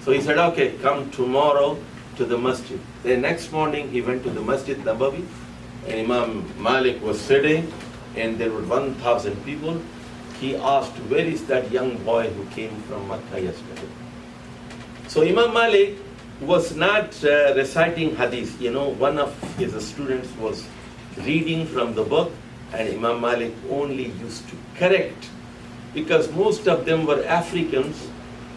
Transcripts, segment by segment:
So he said, okay, come tomorrow to the masjid. The next morning he went to the Masjid Nabawi, and Imam Malik was sitting, and there were 1,000 people. He asked, where is that young boy who came from Makkah yesterday? So Imam Malik was not reciting hadith. One of his students was reading from the book, and Imam Malik only used to correct, because most of them were Africans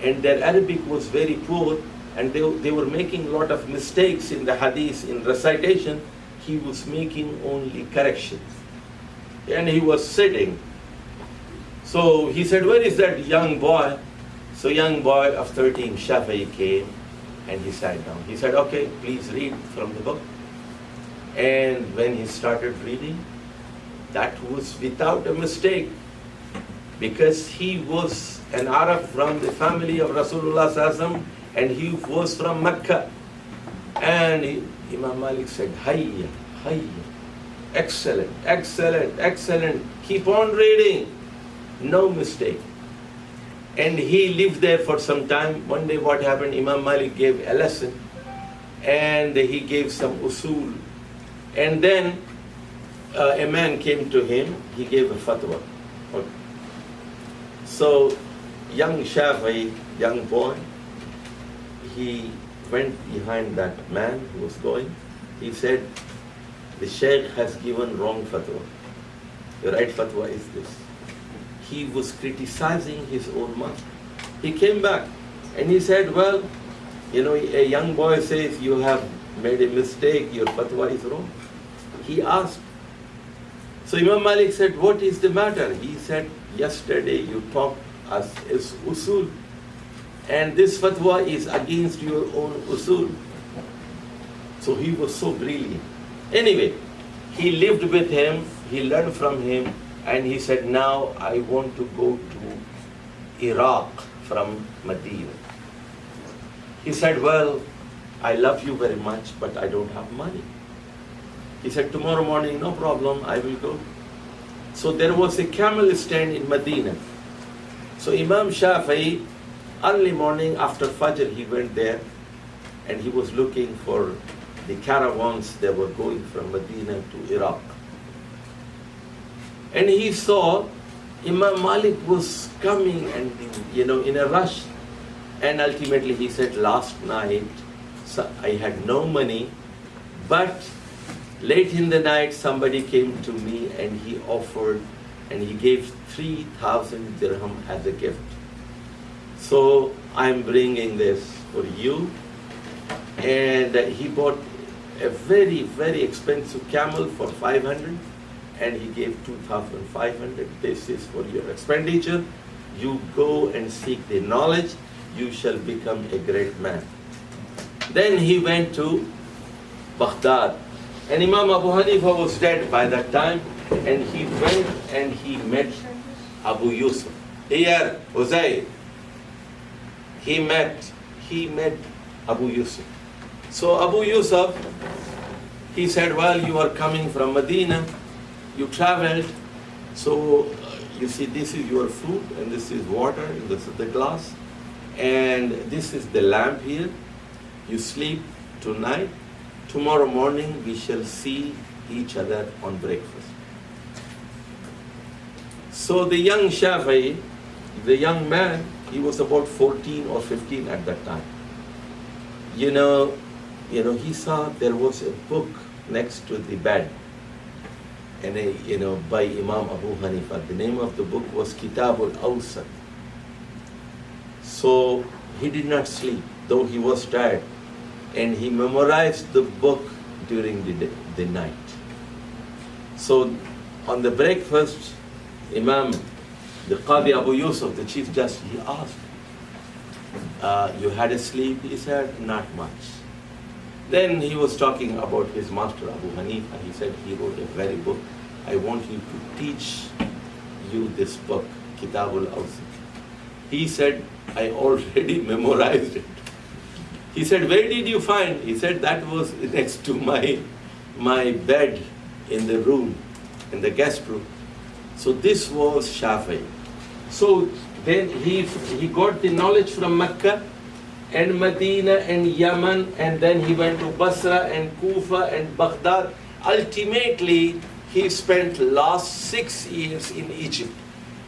and their Arabic was very poor, and they were making a lot of mistakes in the hadith, in recitation. He was making only corrections. And he was sitting. So he said, where is that young boy? So young boy of 13, Shafi'i, came and he sat down. He said, okay, please read from the book. And when he started reading, that was without a mistake, because he was an Arab from the family of Rasulullah Sallallahu Alaihi Wasallam, and he was from Mecca. And Imam Malik said, Hayya, Hayya, excellent, excellent, excellent, keep on reading, no mistake. And he lived there for some time. One day what happened, Imam Malik gave a lesson, and he gave some usul. And then a man came to him, he gave a fatwa. So young Shafi'i, young boy, he went behind that man who was going. He said, the Shaykh has given wrong fatwa. The right fatwa is this. He was criticizing his own master. He came back and he said, well, a young boy says you have made a mistake, your fatwa is wrong. He asked. So Imam Malik said, what is the matter? He said, yesterday you taught us as usul, and this fatwa is against your own usul. So he was so brilliant. Anyway, he lived with him, he learned from him, and he said, now I want to go to Iraq from Medina. He said, well, I love you very much, but I don't have money. He said, tomorrow morning, no problem, I will go. So there was a camel stand in Medina. So Imam Shafi'i, early morning after Fajr, he went there, and he was looking for the caravans that were going from Medina to Iraq. And he saw Imam Malik was coming and in a rush. And ultimately he said, last night I had no money, but late in the night somebody came to me and he offered, and he gave 3,000 dirham as a gift. So I'm bringing this for you. And he bought a very, very expensive camel for 500, and he gave 2,500. This is for your expenditure. You go and seek the knowledge. You shall become a great man. Then he went to Baghdad. And Imam Abu Hanifa was dead by that time. And he went and he met Abu Yusuf. Here, Uzayr. He met Abu Yusuf. So Abu Yusuf, he said, well, you are coming from Medina. You traveled. So you see, this is your food, and this is water, and this is the glass. And this is the lamp here. You sleep tonight. Tomorrow morning we shall see each other on breakfast. So the young Shafi'i, the young man, he was about 14 or 15 at that time. He saw there was a book next to the bed, and by Imam Abu Hanifa. The name of the book was Kitab al-Awsat. So he did not sleep, though he was tired, and he memorized the book during the night. So on the breakfast, the Qadi Abu Yusuf, the Chief Justice, he asked, you had a sleep? He said, not much. Then he was talking about his master Abu Hanifa. He said he wrote a very book. I want you to teach you this book, Kitab al-Awsat. He said, I already memorized it. He said, where did you find? He said, that was next to my bed in the room, in the guest room. So this was Shafi'i. So then he got the knowledge from Mecca, and Medina and Yemen, and then he went to Basra and Kufa and Baghdad. Ultimately, he spent last 6 years in Egypt.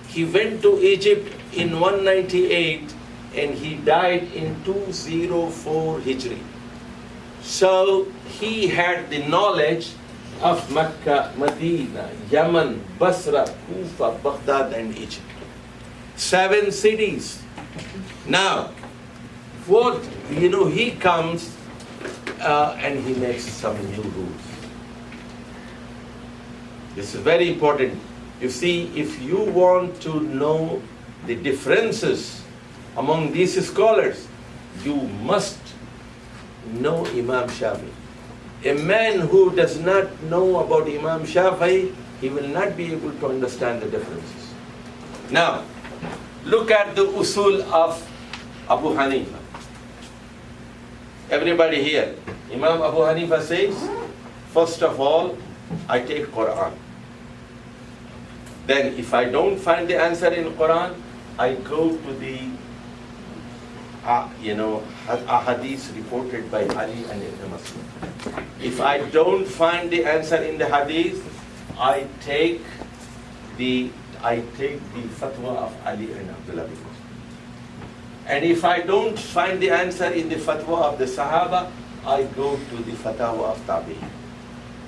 He went to Egypt in 198 and he died in 204 Hijri. So he had the knowledge of Mecca, Medina, Yemen, Basra, Kufa, Baghdad and Egypt. 7 cities. Now, he comes and he makes some new rules. This is very important. You see, if you want to know the differences among these scholars, you must know Imam Shafi'i. A man who does not know about Imam Shafi'i, he will not be able to understand the differences. Now, look at the usul of Abu Hanifa. Everybody here, Imam Abu Hanifa says, first of all, I take Quran. Then if I don't find the answer in Quran, I go to the hadith reported by Ali and Ibn Mas'ud. If I don't find the answer in the hadith, I take the fatwa of Ali and Abdullah bin Mas'ud. And if I don't find the answer in the fatwa of the Sahaba, I go to the fatwa of Tabi'in.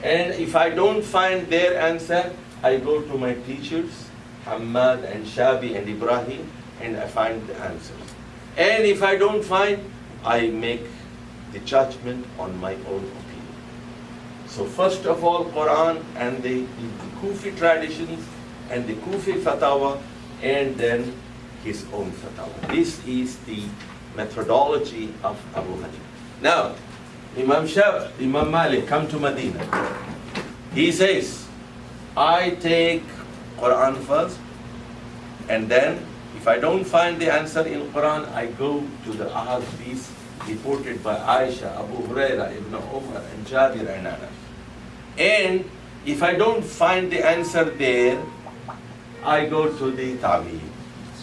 And if I don't find their answer, I go to my teachers, Hamad and Shabi and Ibrahim, and I find the answers. And if I don't find, I make the judgment on my own opinion. So first of all, Quran and the Kufi traditions and the Kufi fatwa, and then his own fatwa. This is the methodology of Abu Hanifa. Now, Imam Malik come to Medina. He says, I take Quran first, and then if I don't find the answer in Quran, I go to the ahadith reported by Aisha, Abu Huraira, Ibn Umar, and Jabir and Anas. And if I don't find the answer there, I go to the Tabi'in.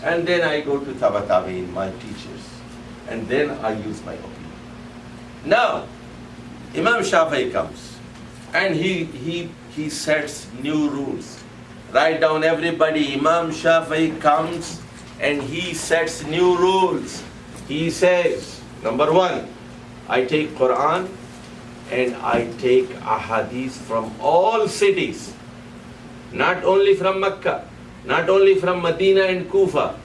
And then I go to Tabi'in, my teachers. And then I use my opinion. Now, Imam Shafi'i comes, and he sets new rules. Write down everybody. Imam Shafi'i comes and he sets new rules. He says, number 1, I take Quran and I take ahadith from all cities. Not only from Mecca, not only from Medina and Kufa.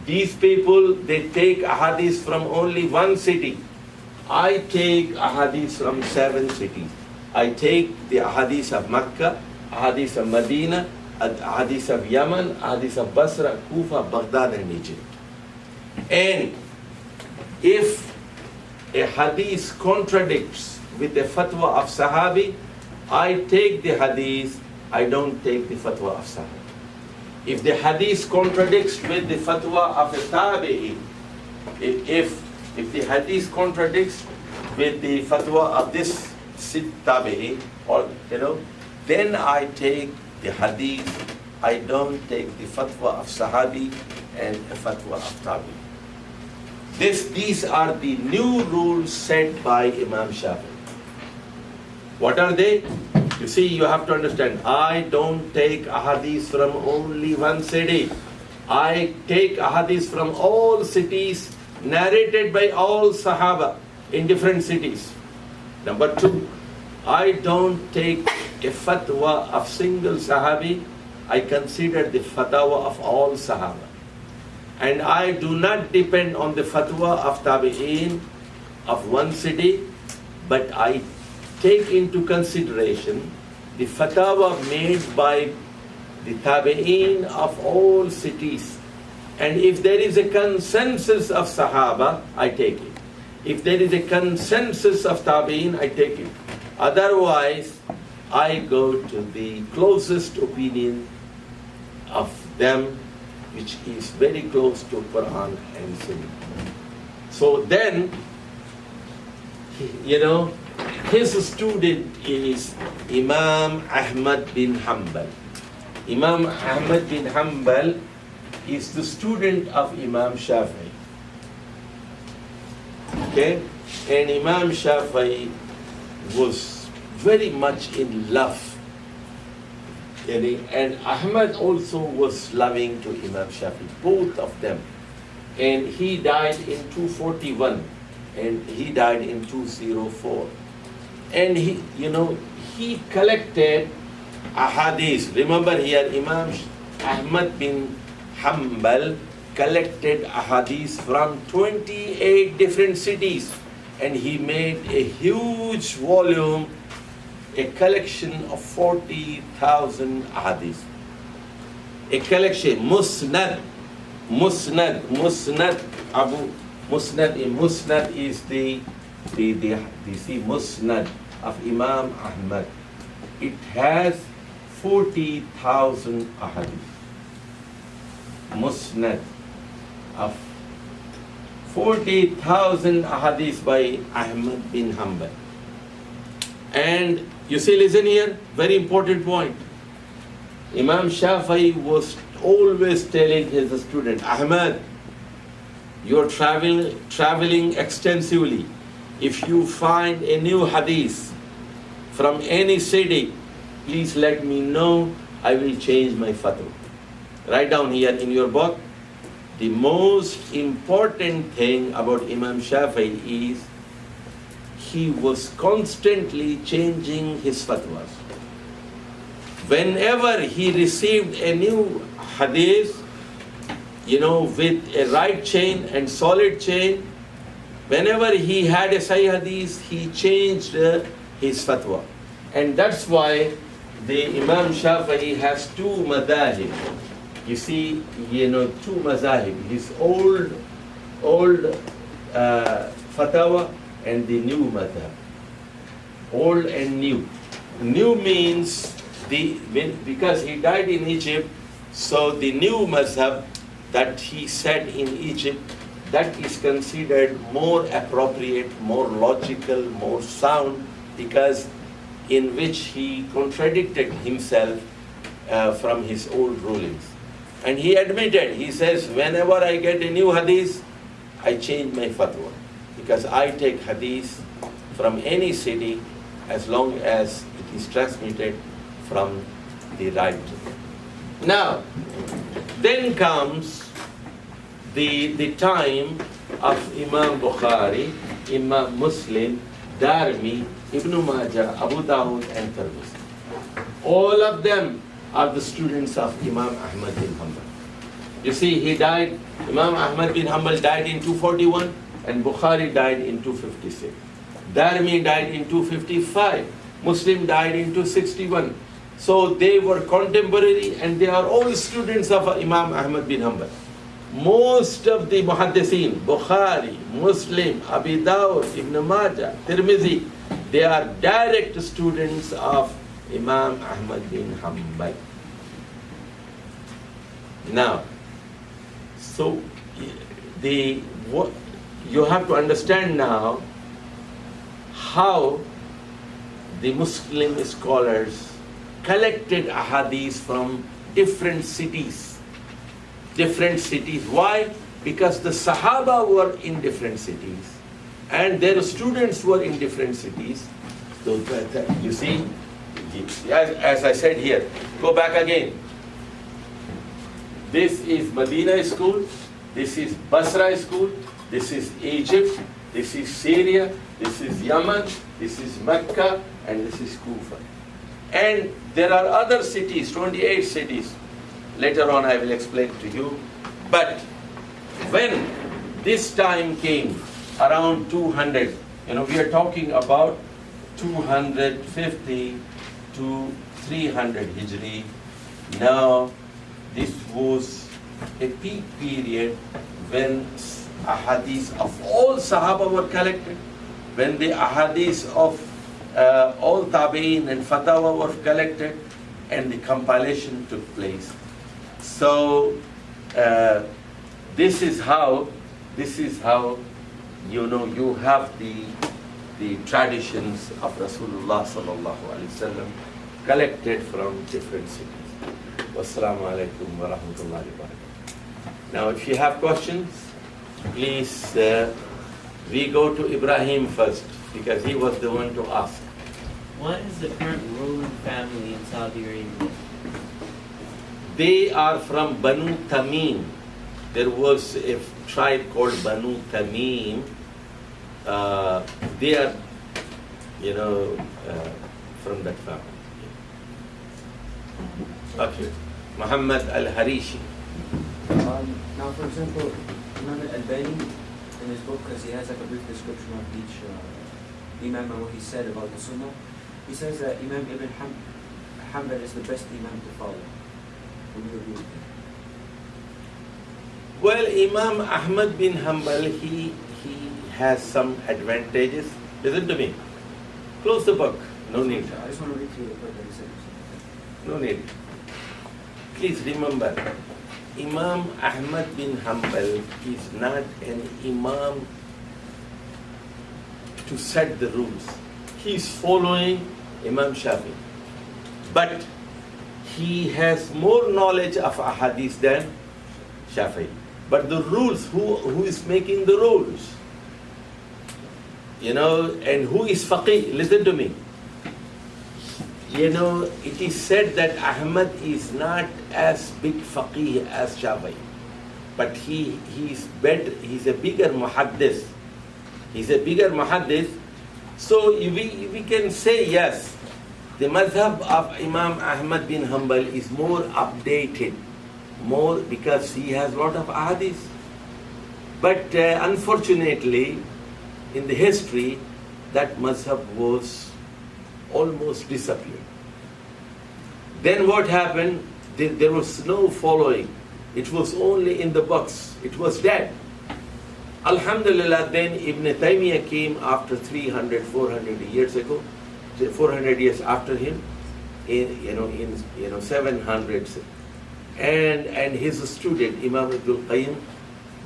These people, they take ahadith from only one city. I take ahadith from 7 cities. I take the ahadith of Mecca, ahadith of Medina, ahadith of Yemen, ahadith of Basra, Kufa, Baghdad and Egypt. And if a hadith contradicts with the fatwa of Sahabi, I take the hadith, I don't take the fatwa of Sahabi. If the hadith contradicts with the fatwa of a Tabi'i, if the hadith contradicts with the fatwa of this Tabi'i, or then I take the hadith, I don't take the fatwa of Sahabi and the fatwa of Tabi'i. These are the new rules set by Imam Shafi'i. What are they? You see, you have to understand, I don't take ahadith from only one city. I take ahadith from all cities, narrated by all Sahaba in different cities. Number 2, I don't take a fatwa of single Sahabi. I consider the fatwa of all Sahaba. And I do not depend on the fatwa of Tabi'in of one city, but I take into consideration the fatwa made by the Tabi'in of all cities. And if there is a consensus of Sahaba, I take it. If there is a consensus of Tabi'in, I take it. Otherwise, I go to the closest opinion of them, which is very close to Quran and Sunnah. So then, his student is Imam Ahmad bin Hanbal. Imam Ahmad bin Hanbal is the student of Imam Shafi'i. Okay? And Imam Shafi'i was very much in love. And Ahmad also was loving to Imam Shafi'i, both of them. And he died in 241 and he died in 204. And he collected ahadith. Remember here, Imam Ahmad bin Hanbal collected ahadith from 28 different cities, and he made a huge volume, a collection of 40,000 ahadith. A collection, Musnad, Musnad is the Musnad of Imam Ahmad. It has 40,000 ahadith. Musnad of 40,000 ahadith by Ahmad bin Hanbal. And you see, listen here, very important point. Imam Shafi'i was always telling his student, Ahmad, you're traveling extensively. If you find a new hadith from any city, please let me know. I will change my fatwa. Write down here in your book. The most important thing about Imam Shafi'i is he was constantly changing his fatwas. Whenever he received a new hadith, with a right chain and solid chain, whenever he had a Sahih hadith, he changed his fatwa. And that's why the Imam Shafi'i has two madhahib. You see, two mazahib. His old fatwa and the new madhab. Old and new. New means because he died in Egypt, so the new mazhab that he said in Egypt, that is considered more appropriate, more logical, more sound, because in which he contradicted himself from his old rulings. And he admitted, he says, whenever I get a new hadith, I change my fatwa, because I take hadith from any city as long as it is transmitted from the right. Now, then comes the time of Imam Bukhari, Imam Muslim, Darimi, Ibn Majah, Abu Dawud, and Tirmidhi. All of them are the students of Imam Ahmad bin Hanbal. You see, Imam Ahmad bin Hanbal died in 241 and Bukhari died in 256. Darimi died in 255. Muslim died in 261. So they were contemporary and they are all students of Imam Ahmad bin Hanbal. Most of the muhaddithin, Bukhari, Muslim, Abi Dawud, Ibn Majah, Tirmidhi, they are direct students of Imam Ahmad bin Hanbal. Now, so you have to understand now how the Muslim scholars collected ahadith from different cities. Why? Because the Sahaba were in different cities and their students were in different cities. So you see, as I said here, go back again. This is Medina school, this is Basra school, this is Egypt, this is Syria, this is Yemen, this is Mecca, and this is Kufa. And there are other cities, 28 cities. Later on I will explain to you. But when this time came, around 200, we are talking about 250 to 300 Hijri. Now, this was a peak period when ahadith of all Sahaba were collected, when the ahadith of all Tabi'in and Fatawa were collected, and the compilation took place. So, this is how you have the traditions of Rasulullah sallallahu alaihi wasallam collected from different cities. Wassalamu alaikum wa rahmatullahi wa barakatuh. Now, if you have questions, please We go to Ibrahim first because he was the one to ask. What is the current ruling family in Saudi Arabia? They are from Banu Tamim. There was a tribe called Banu Tamim. They are, from that family. Okay. Muhammad al-Harishi. Now, for example, Imam al-Albani, in his book, because he has like a brief description of each Imam and what he said about the Sunnah, he says that Imam Ibn Hanbal is the best Imam to follow. Would you agree with that? Well, Imam Ahmad bin Hanbal, he has some advantages. Listen to me. Close the book. No need. I just want to read to you the part that he said. No need. Please remember, Imam Ahmad bin Hanbal is not an imam to set the rules. He is following Imam Shafi. But he has more knowledge of ahadith than Shafi. But the rules, who is making the rules? And who is faqih? Listen to me. It is said that Ahmad is not as big faqih as Shafi. But he is better, he's a bigger muhaddis. He's a bigger muhaddis. So we can say yes, the madhab of Imam Ahmad bin Hanbal is more updated, more because he has a lot of ahadith. But unfortunately, in the history, that madhab was almost disappeared. Then what happened? There was no following. It was only in the books. It was dead. Alhamdulillah, then Ibn Taymiyyah came after 300, 400 years ago, 400 years after him, in 700s. And his student, Imam Ibn Qayyim,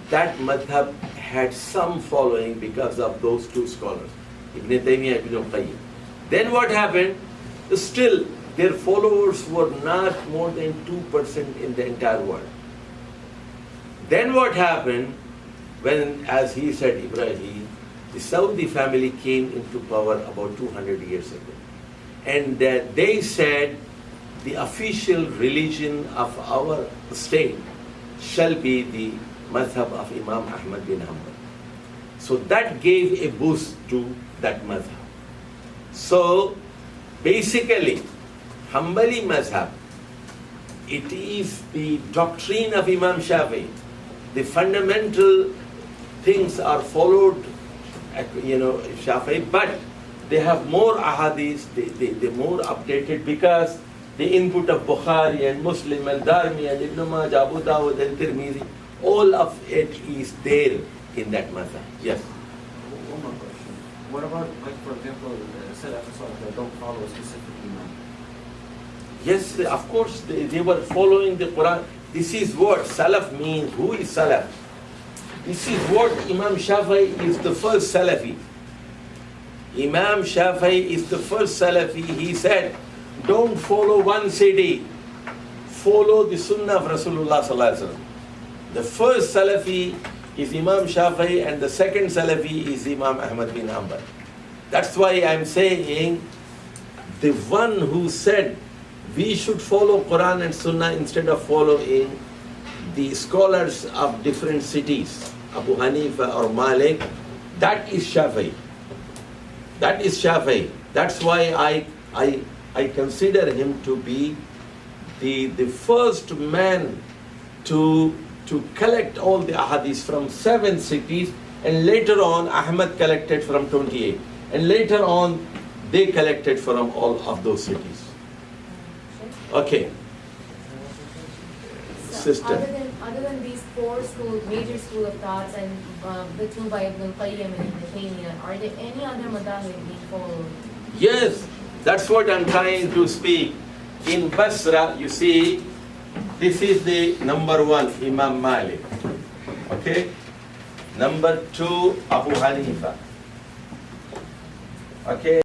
that madhab had some following because of those two scholars, Ibn Taymiyyah and Ibn Qayyim. Then what happened? Still, their followers were not more than 2% in the entire world. Then what happened? When, as he said, Ibrahim, the Saudi family came into power about 200 years ago. And they said the official religion of our state shall be the madhab of Imam Ahmad bin Hanbal. So that gave a boost to that madhab. So basically, Hanbali madhab, it is the doctrine of Imam Shafi. The fundamental things are followed, Shafi, but they have more ahadith, they're more updated because the input of Bukhari and Muslim and Darmi and Ibn Majah, Abu Dawud and Tirmidhi, all of it is there in that madhab. Yes. One more question. What about, like, for example, Salaf and Salaf that don't follow a specific Imam? Yes, of course, they were following the Quran. This is what Salaf means. Who is Salaf? This is what Imam Shafi'i is the first Salafi. Imam Shafi'i is the first Salafi. He said, don't follow one city. Follow the Sunnah of Rasulullah Sallallahu Alaihi Wasallam. The first Salafi is Imam Shafi'i and the second Salafi is Imam Ahmad bin Hanbal. That's why I'm saying the one who said we should follow Quran and Sunnah instead of following the scholars of different cities, Abu Hanifa or Malik, that is Shafi'i. That is Shafi'i. That's why I consider him to be the first man to collect all the ahadith from 7 cities, and later on Ahmad collected from 28, and later on they collected from all of those cities. Okay. So Sister. other than these 4 major school of thoughts and the 2 by Ibn Qayyim and Ibn Taymiyyah, are there any other madhahib being followed? Yes, that's what I'm trying to speak. In Basra, you see, this is the number 1, Imam Malik. Okay? Number 2, Abu Hanifa. Okay?